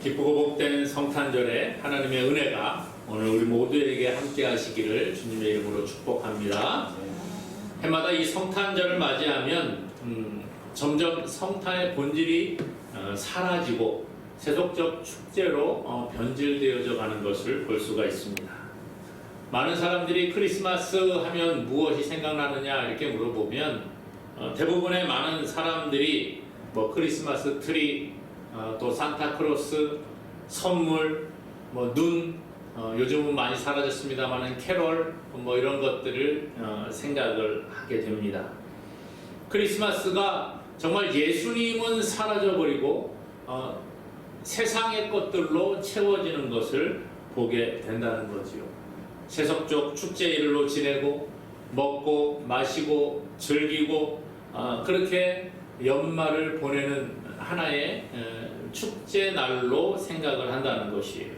기쁘고 복된 성탄절에 하나님의 은혜가 오늘 우리 모두에게 함께 하시기를 주님의 이름으로 축복합니다. 해마다 이 성탄절을 맞이하면 점점 성탄의 본질이 사라지고 세속적 축제로 변질되어져 가는 것을 볼 수가 있습니다. 많은 사람들이 크리스마스 하면 무엇이 생각나느냐 이렇게 물어보면 대부분의 많은 사람들이 크리스마스 트리, 또 산타크로스, 선물, 눈, 요즘은 많이 사라졌습니다만 캐롤 이런 것들을 생각을 하게 됩니다. 크리스마스가 정말 예수님은 사라져버리고 세상의 것들로 채워지는 것을 보게 된다는 거지요. 세속적 축제일로 지내고 먹고 마시고 즐기고 그렇게 연말을 보내는 하나의 축제 날로 생각을 한다는 것이에요.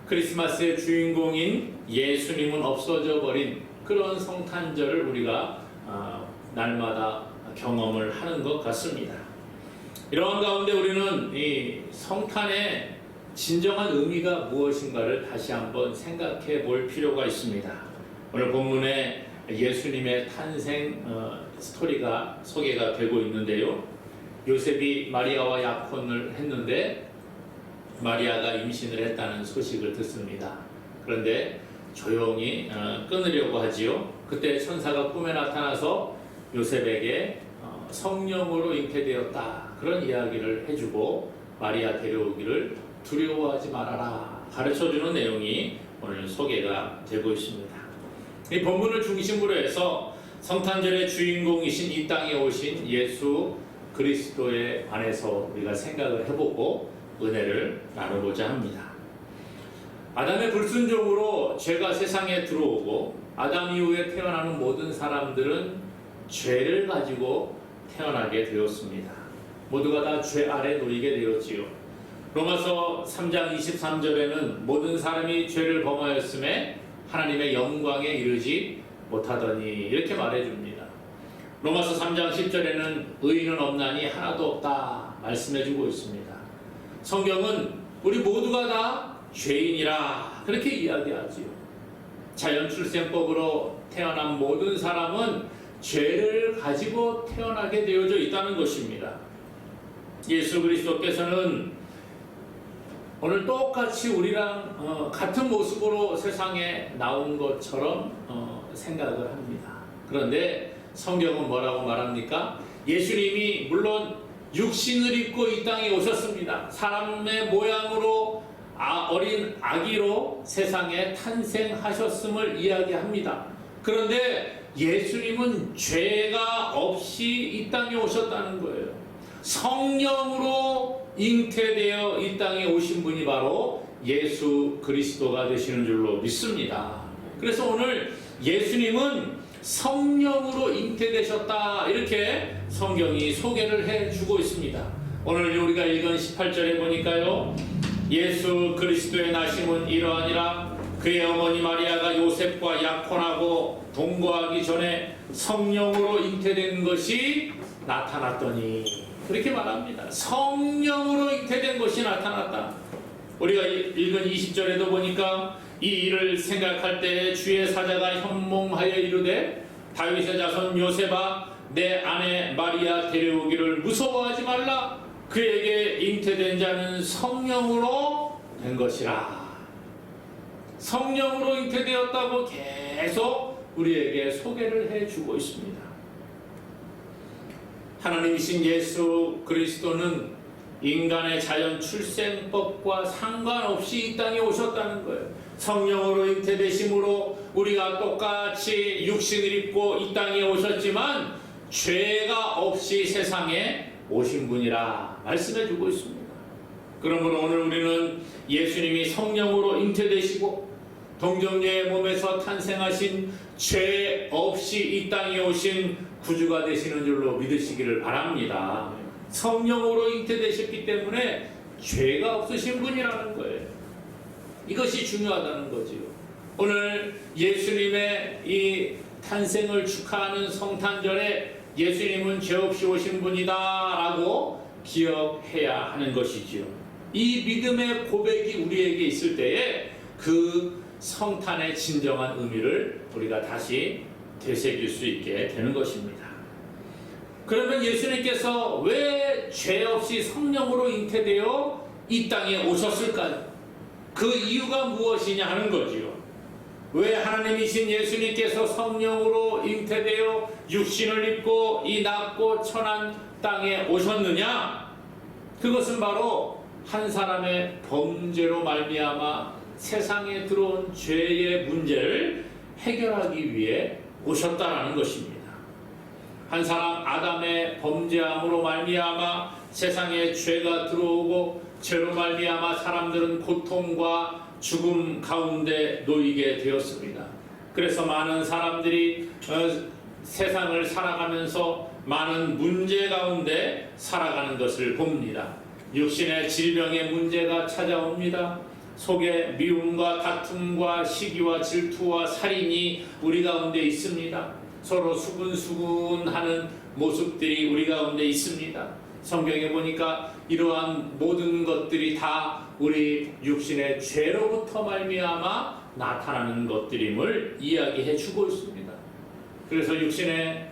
크리스마스의 주인공인 예수님은 없어져 버린 그런 성탄절을 우리가 날마다 경험을 하는 것 같습니다. 이러한 가운데 우리는 이 성탄의 진정한 의미가 무엇인가를 다시 한번 생각해 볼 필요가 있습니다. 오늘 본문에 예수님의 탄생 스토리가 소개가 되고 있는데요. 요셉이 마리아와 약혼을 했는데 마리아가 임신을 했다는 소식을 듣습니다. 그런데 조용히 끊으려고 하지요. 그때 천사가 꿈에 나타나서 요셉에게 성령으로 잉태되었다 그런 이야기를 해주고 마리아 데려오기를 두려워하지 말아라 가르쳐주는 내용이 오늘 소개가 되고 있습니다. 이 본문을 중심으로 해서 성탄절의 주인공이신 이 땅에 오신 예수 그리스도에 관해서 우리가 생각을 해보고 은혜를 나누고자 합니다. 아담의 불순종으로 죄가 세상에 들어오고 아담 이후에 태어나는 모든 사람들은 죄를 가지고 태어나게 되었습니다. 모두가 다 죄 아래 놓이게 되었지요. 로마서 3장 23절에는 모든 사람이 죄를 범하였음에 하나님의 영광에 이르지 못하더니 이렇게 말해줍니다. 로마서 3장 10절에는 의인은 없나니 하나도 없다 말씀해주고 있습니다. 성경은 우리 모두가 다 죄인이라 그렇게 이야기하지요. 자연 출생법으로 태어난 모든 사람은 죄를 가지고 태어나게 되어져 있다는 것입니다. 예수 그리스도께서는 오늘 똑같이 우리랑 같은 모습으로 세상에 나온 것처럼 생각을 합니다. 그런데 성경은 뭐라고 말합니까? 예수님이 물론 육신을 입고 이 땅에 오셨습니다. 사람의 모양으로 어린 아기로 세상에 탄생하셨음을 이야기합니다. 그런데 예수님은 죄가 없이 이 땅에 오셨다는 거예요. 성령으로 잉태되어 이 땅에 오신 분이 바로 예수 그리스도가 되시는 줄로 믿습니다. 그래서 오늘 예수님은 성령으로 잉태되셨다 이렇게 성경이 소개를 해주고 있습니다. 오늘 우리가 읽은 18절에 보니까요, 예수 그리스도의 나심은 이러하니라 그의 어머니 마리아가 요셉과 약혼하고 동거하기 전에 성령으로 잉태된 것이 나타났더니 그렇게 말합니다. 성령으로 잉태된 것이 나타났다. 우리가 읽은 20절에도 보니까 이 일을 생각할 때 주의 사자가 현몽하여 이르되 다윗의 자손 요셉아 내 아내 마리아 데려오기를 무서워하지 말라 그에게 잉태된 자는 성령으로 된 것이라. 성령으로 잉태되었다고 계속 우리에게 소개를 해주고 있습니다. 하나님이신 예수 그리스도는 인간의 자연 출생법과 상관없이 이 땅에 오셨다는 거예요. 성령으로 잉태되심으로 우리가 똑같이 육신을 입고 이 땅에 오셨지만 죄가 없이 세상에 오신 분이라 말씀해 주고 있습니다. 그러므로 오늘 우리는 예수님이 성령으로 잉태되시고 동정녀의 몸에서 탄생하신 죄 없이 이 땅에 오신 구주가 되시는 줄로 믿으시기를 바랍니다. 성령으로 잉태되셨기 때문에 죄가 없으신 분이라는 거예요. 이것이 중요하다는 거지요. 오늘 예수님의 이 탄생을 축하하는 성탄절에 예수님은 죄 없이 오신 분이다 라고 기억해야 하는 것이지요. 이 믿음의 고백이 우리에게 있을 때에 그 성탄의 진정한 의미를 우리가 다시 되새길 수 있게 되는 것입니다. 그러면 예수님께서 왜 죄 없이 성령으로 잉태되어 이 땅에 오셨을까요? 그 이유가 무엇이냐 하는 거지요. 왜 하나님이신 예수님께서 성령으로 잉태되어 육신을 입고 이 낮고 천한 땅에 오셨느냐? 그것은 바로 한 사람의 범죄로 말미암아 세상에 들어온 죄의 문제를 해결하기 위해 오셨다라는 것입니다. 한 사람 아담의 범죄함으로 말미암아 세상에 죄가 들어오고 죄로 말미암아 사람들은 고통과 죽음 가운데 놓이게 되었습니다. 그래서 많은 사람들이 세상을 살아가면서 많은 문제 가운데 살아가는 것을 봅니다. 육신의 질병의 문제가 찾아옵니다. 속에 미움과 다툼과 시기와 질투와 살인이 우리 가운데 있습니다. 서로 수군수군하는 모습들이 우리 가운데 있습니다. 성경에 보니까 이러한 모든 것들이 다 우리 육신의 죄로부터 말미암아 나타나는 것들임을 이야기해 주고 있습니다. 그래서 육신의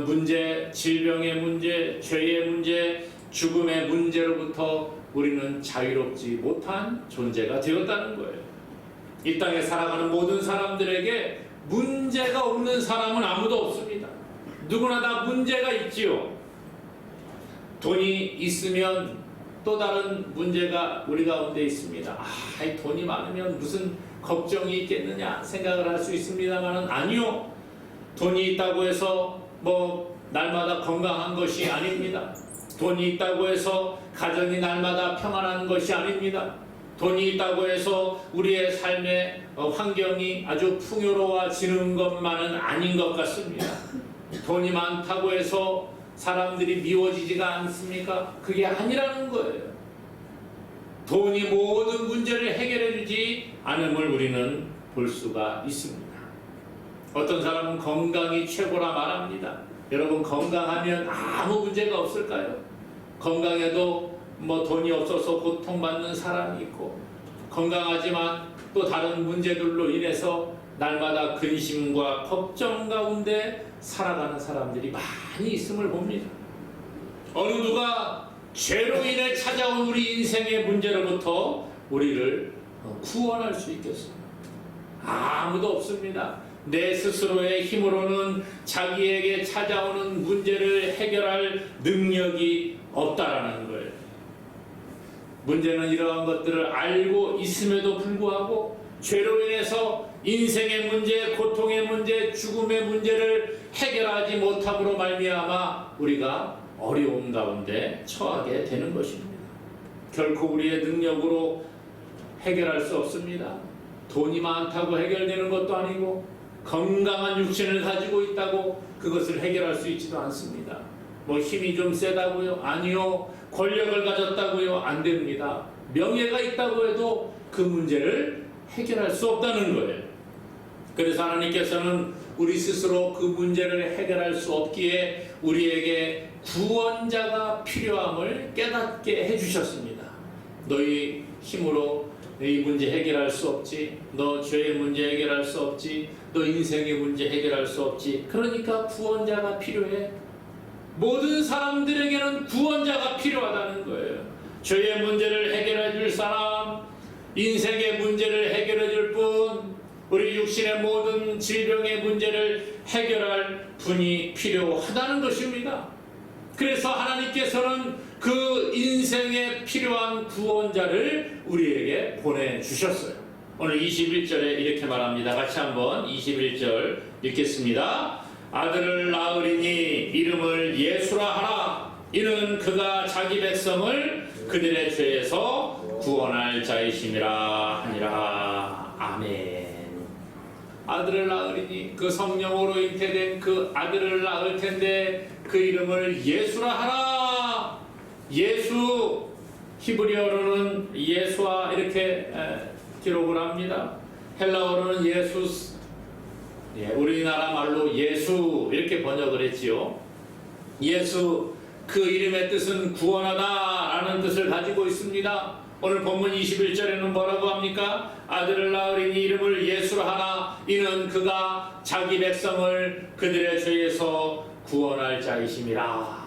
문제, 질병의 문제, 죄의 문제, 죽음의 문제로부터 우리는 자유롭지 못한 존재가 되었다는 거예요. 이 땅에 살아가는 모든 사람들에게 문제가 없는 사람은 아무도 없습니다. 누구나 다 문제가 있지요. 돈이 있으면 또 다른 문제가 우리 가운데 있습니다. 돈이 많으면 무슨 걱정이 있겠느냐 생각을 할 수 있습니다만 아니요. 돈이 있다고 해서 날마다 건강한 것이 아닙니다. 돈이 있다고 해서 가정이 날마다 평안한 것이 아닙니다. 돈이 있다고 해서 우리의 삶의 환경이 아주 풍요로워지는 것만은 아닌 것 같습니다. 돈이 많다고 해서 사람들이 미워지지가 않습니까? 그게 아니라는 거예요. 돈이 모든 문제를 해결해 주지 않음을 우리는 볼 수가 있습니다. 어떤 사람은 건강이 최고라 말합니다. 여러분, 건강하면 아무 문제가 없을까요? 건강해도 돈이 없어서 고통받는 사람이 있고, 건강하지만 또 다른 문제들로 인해서 날마다 근심과 걱정 가운데 살아가는 사람들이 많이 있음을 봅니다. 어느 누가 죄로 인해 찾아온 우리 인생의 문제로부터 우리를 구원할 수 있겠습니까? 아무도 없습니다. 내 스스로의 힘으로는 자기에게 찾아오는 문제를 해결할 능력이 없다라는 거예요. 문제는 이러한 것들을 알고 있음에도 불구하고 죄로 인해서 인생의 문제, 고통의 문제, 죽음의 문제를 해결하지 못함으로 말미암아 우리가 어려움 가운데 처하게 되는 것입니다. 결코 우리의 능력으로 해결할 수 없습니다. 돈이 많다고 해결되는 것도 아니고 건강한 육신을 가지고 있다고 그것을 해결할 수 있지도 않습니다. 힘이 좀 세다고요? 아니요. 권력을 가졌다고요? 안 됩니다. 명예가 있다고 해도 그 문제를 해결할 수 없다는 거예요. 그래서 하나님께서는 우리 스스로 그 문제를 해결할 수 없기에 우리에게 구원자가 필요함을 깨닫게 해주셨습니다. 너희 힘으로 이 문제 해결할 수 없지. 너 죄의 문제 해결할 수 없지. 너 인생의 문제 해결할 수 없지. 그러니까 구원자가 필요해. 모든 사람들에게는 구원자가 필요하다는 거예요. 죄의 문제를 해결해 줄 사람, 인생의 문제를 해결해 줄 분, 우리 육신의 모든 질병의 문제를 해결할 분이 필요하다는 것입니다. 그래서 하나님께서는 그 인생에 필요한 구원자를 우리에게 보내주셨어요. 오늘 21절에 이렇게 말합니다. 같이 한번 21절 읽겠습니다. 아들을 낳으리니 이름을 예수라 하라. 이는 그가 자기 백성을 그들의 죄에서 구원할 자이심이라 하니라. 아멘. 아들을 낳으리니 그 성령으로 잉태된 그 아들을 낳을 텐데 그 이름을 예수라 하라. 예수, 히브리어로는 예수와 이렇게 기록을 합니다. 헬라어로는 예수스, 우리나라 말로 예수 이렇게 번역을 했지요. 예수, 그 이름의 뜻은 구원하다라는 뜻을 가지고 있습니다. 오늘 본문 21절에는 뭐라고 합니까? 아들을 낳으리니 이름을 예수로 하라. 이는 그가 자기 백성을 그들의 죄에서 구원할 자이심이라.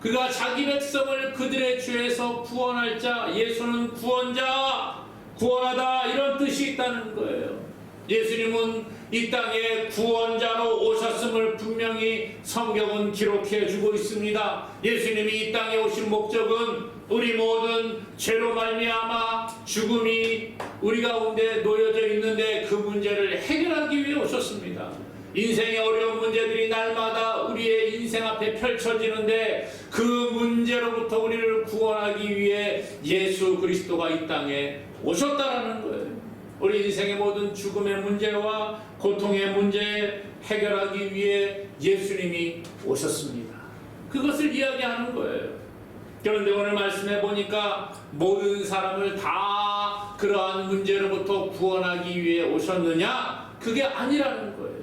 그가 자기 백성을 그들의 죄에서 구원할 자, 예수는 구원자, 구원하다, 이런 뜻이 있다는 거예요. 예수님은 이 땅에 구원자로 오셨음을 분명히 성경은 기록해 주고 있습니다. 예수님이 이 땅에 오신 목적은 우리 모든 죄로 말미암아 죽음이 우리 가운데 놓여져 있는데 그 문제를 해결하기 위해 오셨습니다. 인생의 어려운 문제들이 날마다 우리의 인생 앞에 펼쳐지는데 그 문제로부터 우리를 구원하기 위해 예수 그리스도가 이 땅에 오셨다라는 거예요. 우리 인생의 모든 죽음의 문제와 고통의 문제 해결하기 위해 예수님이 오셨습니다. 그것을 이야기하는 거예요. 그런데 오늘 말씀해 보니까 모든 사람을 다 그러한 문제로부터 구원하기 위해 오셨느냐? 그게 아니라는 거예요.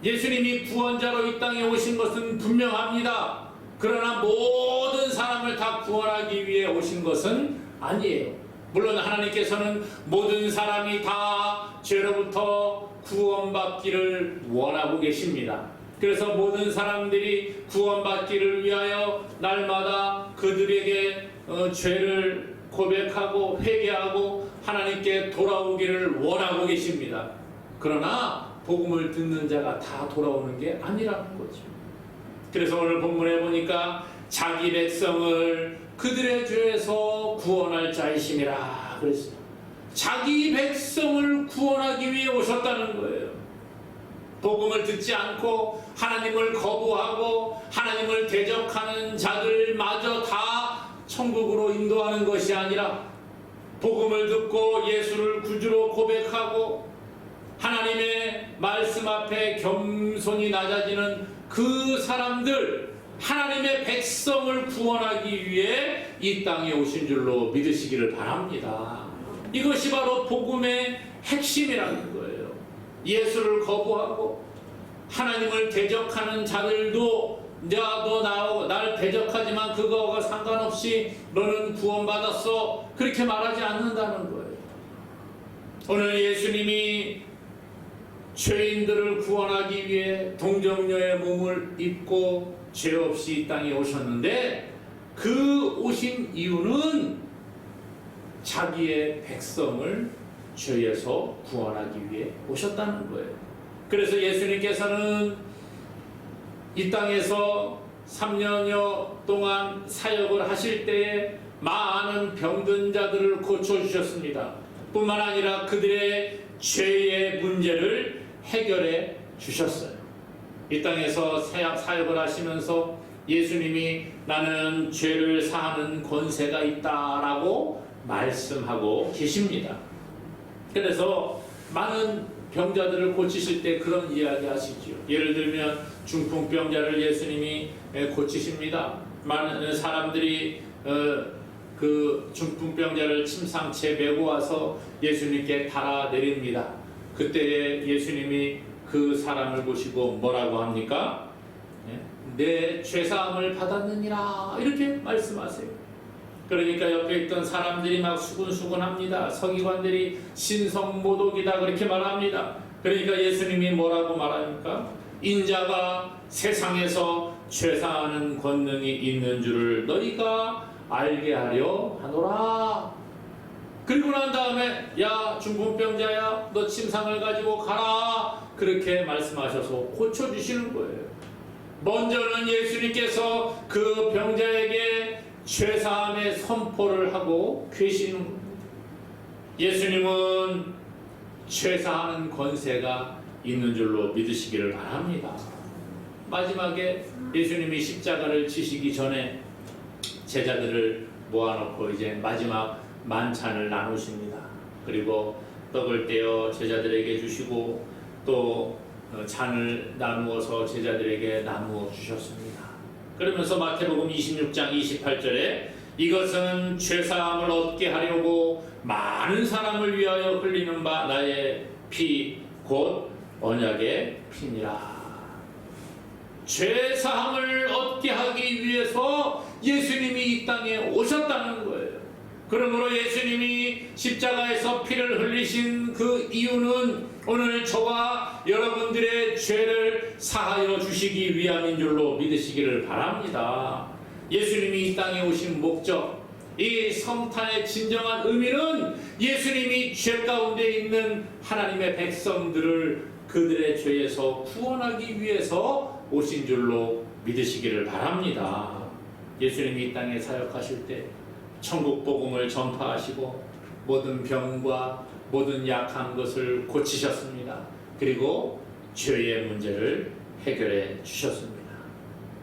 예수님이 구원자로 이 땅에 오신 것은 분명합니다. 그러나 모든 사람을 다 구원하기 위해 오신 것은 아니에요. 물론 하나님께서는 모든 사람이 다 죄로부터 구원받기를 원하고 계십니다. 그래서 모든 사람들이 구원받기를 위하여 날마다 그들에게 죄를 고백하고 회개하고 하나님께 돌아오기를 원하고 계십니다. 그러나 복음을 듣는 자가 다 돌아오는 게 아니라는 거죠. 그래서 오늘 본문에 보니까 자기 백성을 그들의 죄에서 구원할 자이심이라 그랬어요. 자기 백성을 구원하기 위해 오셨다는 거예요. 복음을 듣지 않고 하나님을 거부하고 하나님을 대적하는 자들마저 다 천국으로 인도하는 것이 아니라 복음을 듣고 예수를 구주로 고백하고 하나님의 말씀 앞에 겸손히 낮아지는 그 사람들, 하나님의 백성을 구원하기 위해 이 땅에 오신 줄로 믿으시기를 바랍니다. 이것이 바로 복음의 핵심이라는 거예요. 예수를 거부하고 하나님을 대적하는 자들도 너 날 대적하지만 그거와 상관없이 너는 구원받았어, 그렇게 말하지 않는다는 거예요. 오늘 예수님이 죄인들을 구원하기 위해 동정녀의 몸을 입고 죄 없이 이 땅에 오셨는데 그 오신 이유는 자기의 백성을 죄에서 구원하기 위해 오셨다는 거예요. 그래서 예수님께서는 이 땅에서 3년여 동안 사역을 하실 때에 많은 병든 자들을 고쳐주셨습니다. 뿐만 아니라 그들의 죄의 문제를 해결해 주셨어요. 이 땅에서 사역을 하시면서 예수님이 나는 죄를 사하는 권세가 있다라고 말씀하고 계십니다. 그래서 많은 병자들을 고치실 때 그런 이야기 하시죠. 예를 들면 중풍병자를 예수님이 고치십니다. 많은 사람들이 그 중풍병자를 침상채 메고 와서 예수님께 달아내립니다. 그때 예수님이 그 사람을 보시고 뭐라고 합니까? 내 죄사함을 받았느니라, 이렇게 말씀하세요. 그러니까 옆에 있던 사람들이 막 수근수근합니다. 서기관들이 신성모독이다 그렇게 말합니다. 그러니까 예수님이 뭐라고 말합니까? 인자가 세상에서 죄사하는 권능이 있는 줄을 너희가 알게 하려 하노라. 그리고 난 다음에 야 중풍병자야 너 침상을 가지고 가라, 그렇게 말씀하셔서 고쳐주시는 거예요. 먼저는 예수님께서 그 병자에게 죄사함의 선포를 하고 계시는 겁니다. 예수님은 죄사하는 권세가 있는 줄로 믿으시기를 바랍니다. 마지막에 예수님이 십자가를 지시기 전에 제자들을 모아놓고 이제 마지막 만찬을 나누십니다. 그리고 떡을 떼어 제자들에게 주시고 또 잔을 나누어서 제자들에게 나누어 주셨습니다. 그러면서 마태복음 26장 28절에 이것은 죄사함을 얻게 하려고 많은 사람을 위하여 흘리는 바 나의 피 곧 언약의 피니라. 죄 사함을 얻게 하기 위해서 예수님이 이 땅에 오셨다는 거예요. 그러므로 예수님이 십자가에서 피를 흘리신 그 이유는 오늘 저와 여러분들의 죄를 사하여 주시기 위함인 줄로 믿으시기를 바랍니다. 예수님이 이 땅에 오신 목적, 이 성탄의 진정한 의미는 예수님이 죄 가운데 있는 하나님의 백성들을 그들의 죄에서 구원하기 위해서 오신 줄로 믿으시기를 바랍니다. 예수님이 이 땅에 사역하실 때 천국 복음을 전파하시고 모든 병과 모든 약한 것을 고치셨습니다. 그리고 죄의 문제를 해결해 주셨습니다.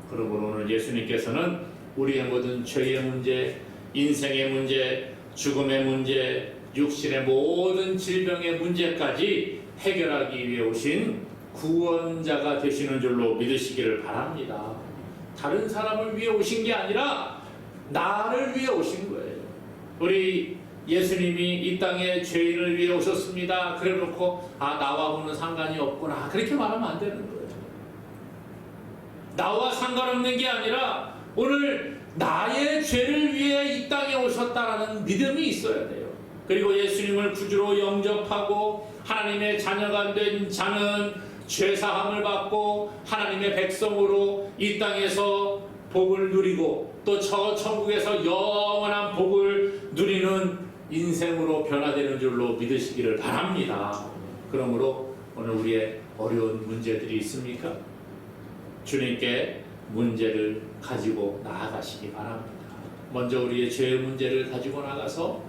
그러므로 오늘 예수님께서는 우리의 모든 죄의 문제, 인생의 문제, 죽음의 문제, 육신의 모든 질병의 문제까지 해결하기 위해 오신 구원자가 되시는 줄로 믿으시기를 바랍니다. 다른 사람을 위해 오신 게 아니라 나를 위해 오신 거예요. 우리 예수님이 이 땅에 죄인을 위해 오셨습니다. 그래 놓고 나하고는 상관이 없구나 그렇게 말하면 안 되는 거예요. 나와 상관없는 게 아니라 오늘 나의 죄를 위해 이 땅에 오셨다라는 믿음이 있어야 돼요. 그리고 예수님을 구주로 영접하고 하나님의 자녀가 된 자는 죄사함을 받고 하나님의 백성으로 이 땅에서 복을 누리고 또 저 천국에서 영원한 복을 누리는 인생으로 변화되는 줄로 믿으시기를 바랍니다. 그러므로 오늘 우리의 어려운 문제들이 있습니까? 주님께 문제를 가지고 나아가시기 바랍니다. 먼저 우리의 죄의 문제를 가지고 나가서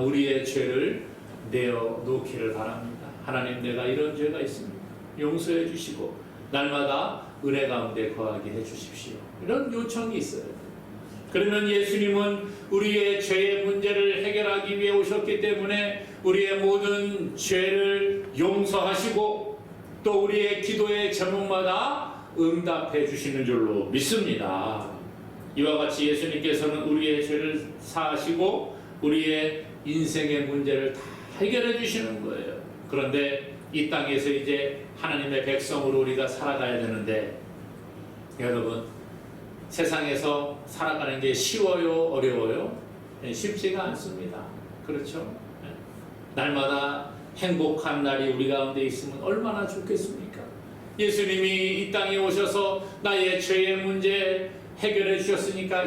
우리의 죄를 내어놓기를 바랍니다. 하나님, 내가 이런 죄가 있습니다. 용서해 주시고 날마다 은혜 가운데 거하게 해주십시오. 이런 요청이 있어요. 그러면 예수님은 우리의 죄의 문제를 해결하기 위해 오셨기 때문에 우리의 모든 죄를 용서하시고 또 우리의 기도의 제목마다 응답해 주시는 줄로 믿습니다. 이와 같이 예수님께서는 우리의 죄를 사하시고 우리의 인생의 문제를 다 해결해 주시는 거예요. 그런데 이 땅에서 이제 하나님의 백성으로 우리가 살아가야 되는데, 여러분, 세상에서 살아가는 게 쉬워요? 어려워요? 쉽지가 않습니다. 그렇죠? 날마다 행복한 날이 우리 가운데 있으면 얼마나 좋겠습니까? 예수님이 이 땅에 오셔서 나의 죄의 문제 해결해 주셨으니까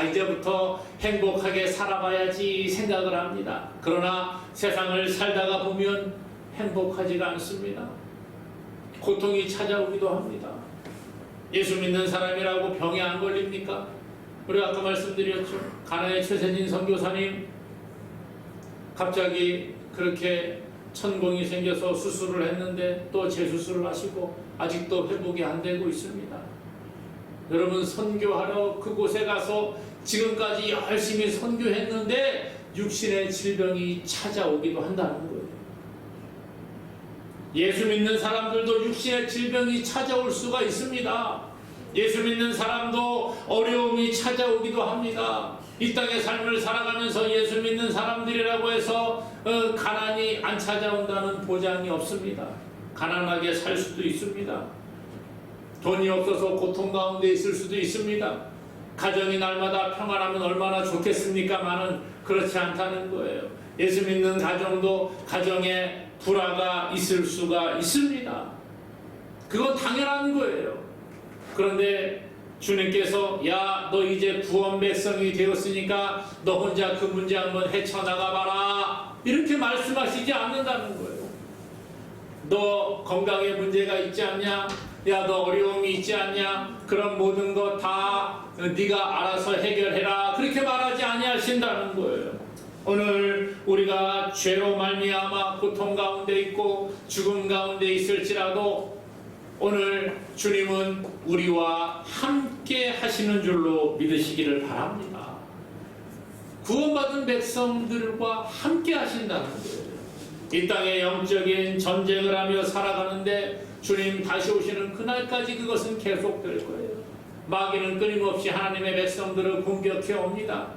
이제부터 행복하게 살아봐야지 생각을 합니다. 그러나 세상을 살다가 보면 행복하지가 않습니다. 고통이 찾아오기도 합니다. 예수 믿는 사람이라고 병에 안 걸립니까? 우리 아까 말씀드렸죠. 가나의 최세진 선교사님 갑자기 그렇게 천공이 생겨서 수술을 했는데 또 재수술을 하시고 아직도 회복이 안 되고 있습니다. 여러분, 선교하러 그곳에 가서 지금까지 열심히 선교했는데 육신의 질병이 찾아오기도 한다는 거예요. 예수 믿는 사람들도 육신의 질병이 찾아올 수가 있습니다. 예수 믿는 사람도 어려움이 찾아오기도 합니다. 이 땅의 삶을 살아가면서 예수 믿는 사람들이라고 해서 가난이 안 찾아온다는 보장이 없습니다. 가난하게 살 수도 있습니다. 돈이 없어서 고통 가운데 있을 수도 있습니다. 가정이 날마다 평안하면 얼마나 좋겠습니까마는 그렇지 않다는 거예요. 예수 믿는 가정도 가정에 불화가 있을 수가 있습니다. 그건 당연한 거예요. 그런데 주님께서 너 이제 구원 백성이 되었으니까 너 혼자 그 문제 한번 헤쳐나가봐라 이렇게 말씀하시지 않는다는 거예요. 너 건강에 문제가 있지 않냐? 너 어려움이 있지 않냐? 그런 모든 거 다 네가 알아서 해결해라 그렇게 말하지 아니하신다는 거예요. 오늘 우리가 죄로 말미암아 고통 가운데 있고 죽음 가운데 있을지라도 오늘 주님은 우리와 함께 하시는 줄로 믿으시기를 바랍니다. 구원받은 백성들과 함께 하신다는 거예요. 이 땅에 영적인 전쟁을 하며 살아가는데 주님 다시 오시는 그날까지 그것은 계속될 거예요. 마귀는 끊임없이 하나님의 백성들을 공격해 옵니다.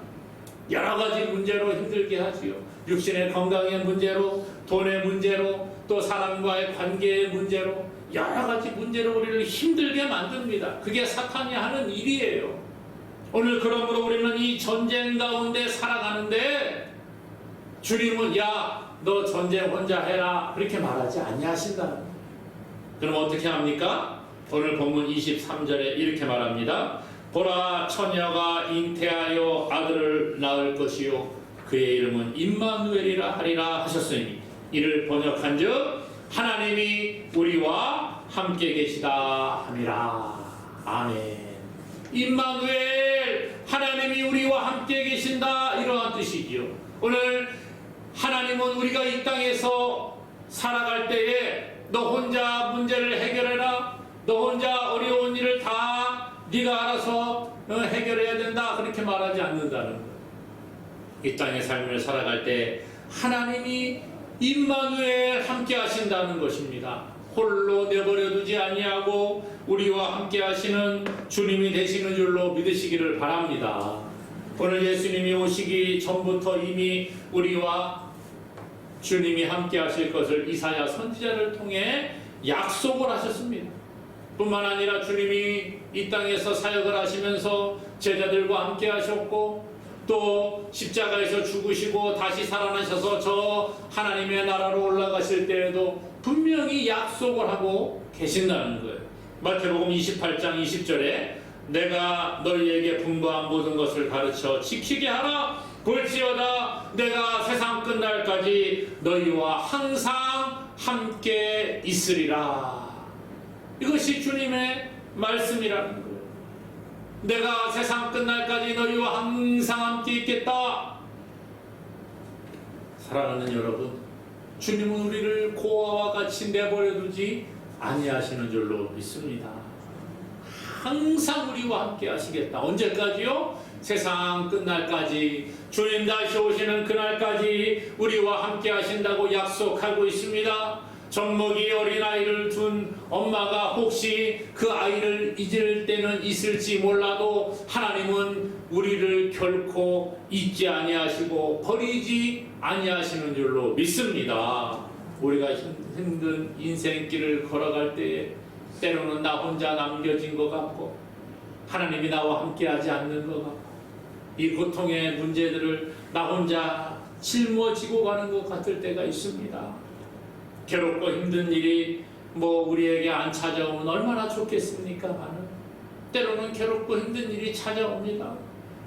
여러 가지 문제로 힘들게 하지요. 육신의 건강의 문제로, 돈의 문제로, 또 사람과의 관계의 문제로 여러 가지 문제로 우리를 힘들게 만듭니다. 그게 사탄이 하는 일이에요. 오늘 그러므로 우리는 이 전쟁 가운데 살아가는데 주님은 야, 너 전쟁 혼자 해라 그렇게 말하지 아니하신다. 그럼 어떻게 합니까? 오늘 본문 23절에 이렇게 말합니다. 보라, 처녀가 잉태하여 아들을 낳을 것이요 그의 이름은 임마누엘이라 하리라 하셨으니 이를 번역한즉 하나님이 우리와 함께 계시다 함이라. 아멘. 임마누엘, 하나님이 우리와 함께 계신다, 이러한 뜻이지요. 오늘 하나님은 우리가 이 땅에서 살아갈 때에 너 혼자 문제를 해결해라, 너 혼자 어려운 일을 다 네가 알아서 해결해야 된다 그렇게 말하지 않는다는 거예요. 이 땅의 삶을 살아갈 때 하나님이 임마누엘 함께 하신다는 것입니다. 홀로 내버려 두지 아니하고 우리와 함께 하시는 주님이 되시는 줄로 믿으시기를 바랍니다. 오늘 예수님이 오시기 전부터 이미 우리와 주님이 함께 하실 것을 이사야 선지자를 통해 약속을 하셨습니다. 뿐만 아니라 주님이 이 땅에서 사역을 하시면서 제자들과 함께 하셨고 또 십자가에서 죽으시고 다시 살아나셔서 저 하나님의 나라로 올라가실 때에도 분명히 약속을 하고 계신다는 거예요. 마태복음 28장 20절에 내가 너희에게 분부한 모든 것을 가르쳐 지키게 하라. 볼지어다 내가 세상 끝날까지 너희와 항상 함께 있으리라. 이것이 주님의 말씀이라는 거예요. 내가 세상 끝날까지 너희와 항상 함께 있겠다. 사랑하는 여러분, 주님은 우리를 고아와 같이 내버려두지 아니하시는 줄로 믿습니다. 항상 우리와 함께 하시겠다. 언제까지요? 세상 끝날까지, 주님 다시 오시는 그날까지 우리와 함께 하신다고 약속하고 있습니다. 젖먹이 어린아이를 둔 엄마가 혹시 그 아이를 잊을 때는 있을지 몰라도 하나님은 우리를 결코 잊지 아니하시고 버리지 아니하시는 줄로 믿습니다. 우리가 힘든 인생길을 걸어갈 때에 때로는 나 혼자 남겨진 것 같고 하나님이 나와 함께하지 않는 것 같고 이 고통의 문제들을 나 혼자 짊어지고 가는 것 같을 때가 있습니다. 괴롭고 힘든 일이 우리에게 안 찾아오면 얼마나 좋겠습니까? 때로는 괴롭고 힘든 일이 찾아옵니다.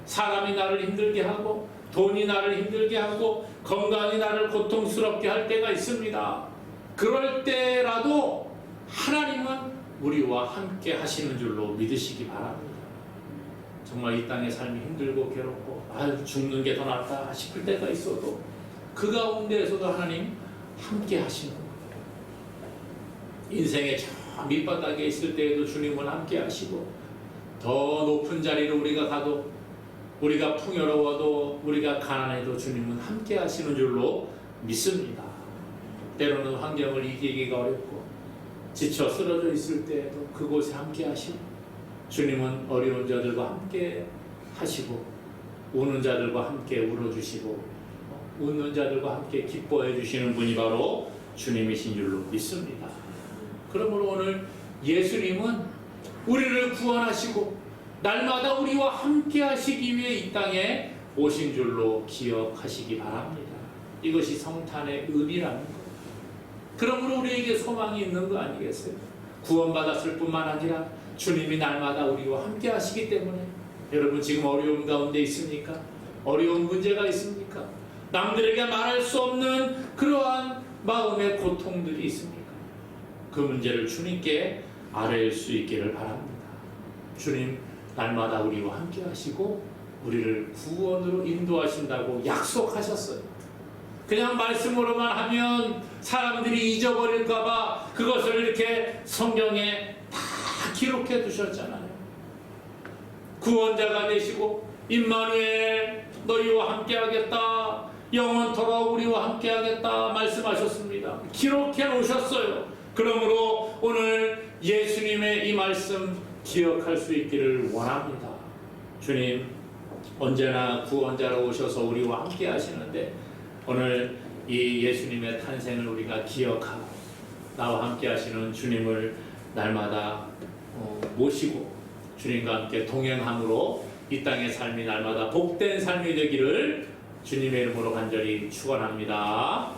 사람이 나를 힘들게 하고 돈이 나를 힘들게 하고 건강이 나를 고통스럽게 할 때가 있습니다. 그럴 때라도 하나님은 우리와 함께 하시는 줄로 믿으시기 바랍니다. 정말 이 땅의 삶이 힘들고 괴롭고 죽는 게 더 낫다 싶을 때가 있어도 그 가운데에서도 하나님 함께 하시는 거예요. 인생의 저 밑바닥에 있을 때에도 주님은 함께 하시고 더 높은 자리로 우리가 가도 우리가 풍요로워도 우리가 가난해도 주님은 함께 하시는 줄로 믿습니다. 때로는 환경을 이기기가 어렵고 지쳐 쓰러져 있을 때에도 그곳에 함께 하시고 주님은 어려운 자들과 함께 하시고 우는 자들과 함께 울어주시고 웃는 자들과 함께 기뻐해 주시는 분이 바로 주님이신 줄로 믿습니다. 그러므로 오늘 예수님은 우리를 구원하시고 날마다 우리와 함께 하시기 위해 이 땅에 오신 줄로 기억하시기 바랍니다. 이것이 성탄의 의미라는 것. 그러므로 우리에게 소망이 있는 거 아니겠어요? 구원받았을 뿐만 아니라 주님이 날마다 우리와 함께 하시기 때문에 여러분 지금 어려움 가운데 있습니까? 어려운 문제가 있습니까? 남들에게 말할 수 없는 그러한 마음의 고통들이 있습니까? 그 문제를 주님께 아뢰일 수 있기를 바랍니다. 주님 날마다 우리와 함께 하시고 우리를 구원으로 인도하신다고 약속하셨어요. 그냥 말씀으로만 하면 사람들이 잊어버릴까봐 그것을 이렇게 성경에 다 기록해 두셨잖아요. 구원자가 되시고 임마누엘 너희와 함께 하겠다, 영원토록 우리와 함께 하겠다 말씀하셨습니다. 기록해 놓으셨어요. 그러므로 오늘 예수님의 이 말씀 기억할 수 있기를 원합니다. 주님 언제나 구원자로 오셔서 우리와 함께 하시는데 오늘 이 예수님의 탄생을 우리가 기억하고 나와 함께 하시는 주님을 날마다 모시고 주님과 함께 동행함으로 이 땅의 삶이 날마다 복된 삶이 되기를 주님의 이름으로 간절히 축원합니다.